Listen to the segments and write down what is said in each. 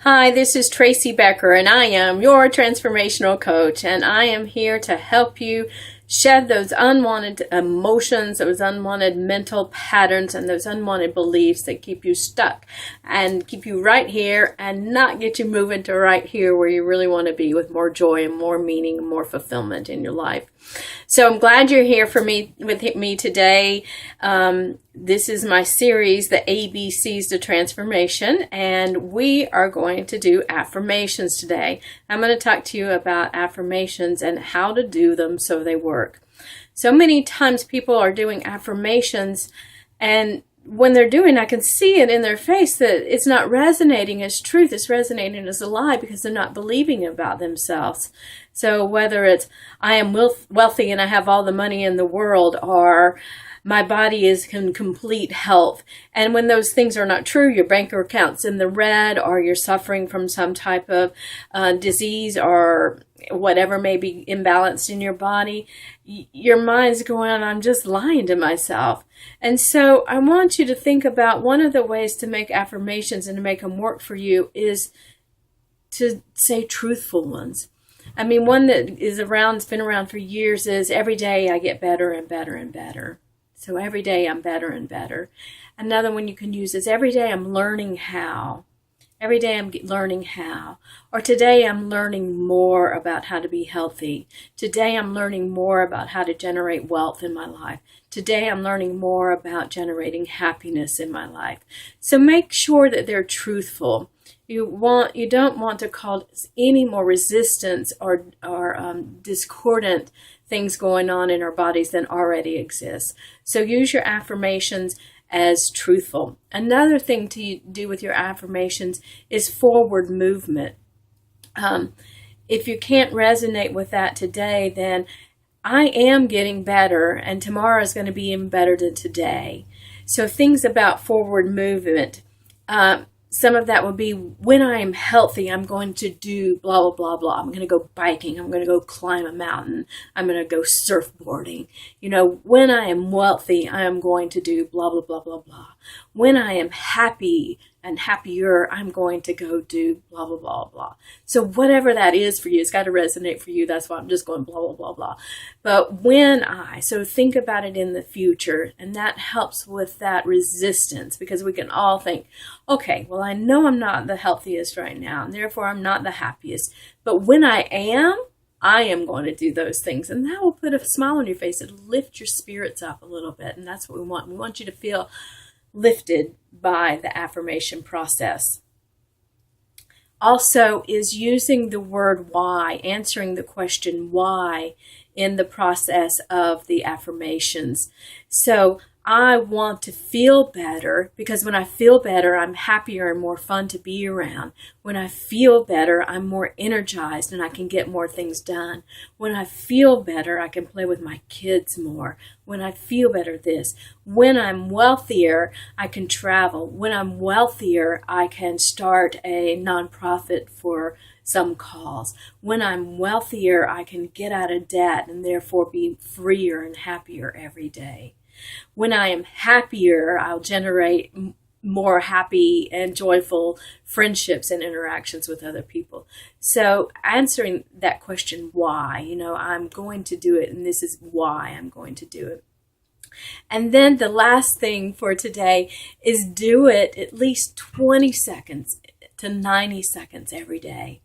Hi, this is Tracy Becker, and I am your transformational coach, and I am here to help you shed those unwanted emotions, those unwanted mental patterns, and those unwanted beliefs that keep you stuck and keep you right here and not get you moving to right here where you really want to be, with more joy and more meaning and more fulfillment in your life. So I'm glad you're here with me today. This is my series, The ABCs to Transformation, and we are going to do affirmations today. I'm going to talk to you about affirmations and how to do them so they work. So many times people are doing affirmations, and when they're doing, I can see it in their face that it's not resonating as truth, it's resonating as a lie because they're not believing about themselves. So whether it's, I am wealthy and I have all the money in the world, or my body is in complete health. And when those things are not true, your bank account's in the red, or you're suffering from some type of disease or whatever may be imbalanced in your body, your mind's going, I'm just lying to myself. And so I want you to think about one of the ways to make affirmations and to make them work for you is to say truthful ones. I mean, one that is around, it's been around for years, is every day I get better and better and better. So every day I'm better and better. Another one you can use is every day I'm learning how. Every day I'm learning how. Or today I'm learning more about how to be healthy. Today I'm learning more about how to generate wealth in my life. Today I'm learning more about generating happiness in my life. So make sure that they're truthful. You don't want to cause any more resistance or discordant things going on in our bodies than already exists. So use your affirmations as truthful. Another thing to do with your affirmations is forward movement. If you can't resonate with that today, then I am getting better, and tomorrow is going to be even better than today. So things about forward movement. Some of that will be, when I am healthy, I'm going to do blah, blah, blah, blah. I'm going to go biking. I'm going to go climb a mountain. I'm going to go surfboarding. When I am wealthy, I am going to do blah, blah, blah, blah, blah. When I am happy and happier, I'm going to go do blah, blah, blah, blah. So whatever that is for you, it's got to resonate for you. That's why I'm just going blah, blah, blah, blah. But so think about it in the future, and that helps with that resistance, because we can all think, okay, well, I know I'm not the healthiest right now, and therefore I'm not the happiest. But when I am going to do those things, and that will put a smile on your face. It'll lift your spirits up a little bit, and that's what we want. We want you to feel lifted by the affirmation process. Also is using the word why, answering the question why in the process of the affirmations. So I want to feel better, because when I feel better, I'm happier and more fun to be around. When I feel better, I'm more energized and I can get more things done. When I feel better, I can play with my kids more. When I feel better, this. When I'm wealthier, I can travel. When I'm wealthier, I can start a nonprofit for some cause. When I'm wealthier, I can get out of debt and therefore be freer and happier every day. When I am happier, I'll generate more happy and joyful friendships and interactions with other people. So answering that question, why, I'm going to do it, and this is why I'm going to do it. And then the last thing for today is do it at least 20 seconds to 90 seconds every day.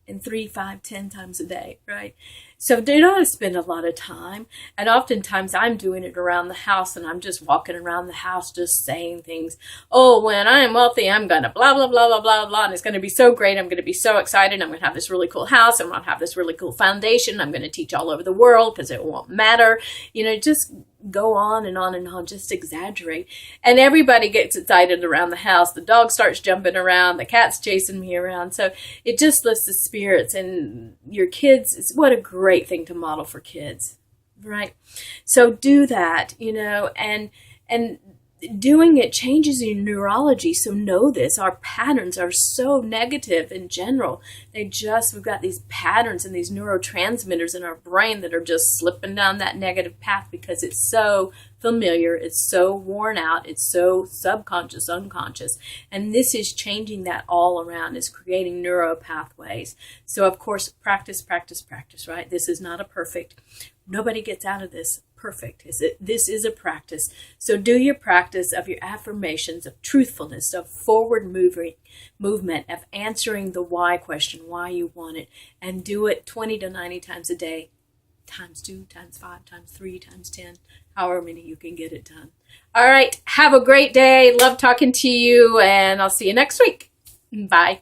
And 3, 5, 10 times a day, right? So do not spend a lot of time. And oftentimes I'm doing it around the house, and I'm just walking around the house just saying things. Oh, when I am wealthy, I'm going to blah, blah, blah, blah, blah, blah. And it's going to be so great. I'm going to be so excited. I'm going to have this really cool house. I'm going to have this really cool foundation. I'm going to teach all over the world because it won't matter. Just go on and on and on, just exaggerate. And everybody gets excited around the house. The dog starts jumping around. The cat's chasing me around. So it just lifts the spirits. And your kids, what a great thing to model for kids, right? So do that, and doing it changes your neurology. So know this. Our patterns are so negative in general. We've got these patterns and these neurotransmitters in our brain that are just slipping down that negative path because it's so familiar. It's so worn out. It's so subconscious, unconscious. And this is changing that all around, is creating neuro pathways. So of course, practice, practice, practice, right? This is not a perfect. Nobody gets out of this perfect. This is a practice. So do your practice of your affirmations, of truthfulness, of forward movement, of answering the why question, why you want it, and do it 20 to 90 times a day, times 2, times 5, times 3, times 10, however many you can get it done. All right. Have a great day. Love talking to you, and I'll see you next week. Bye.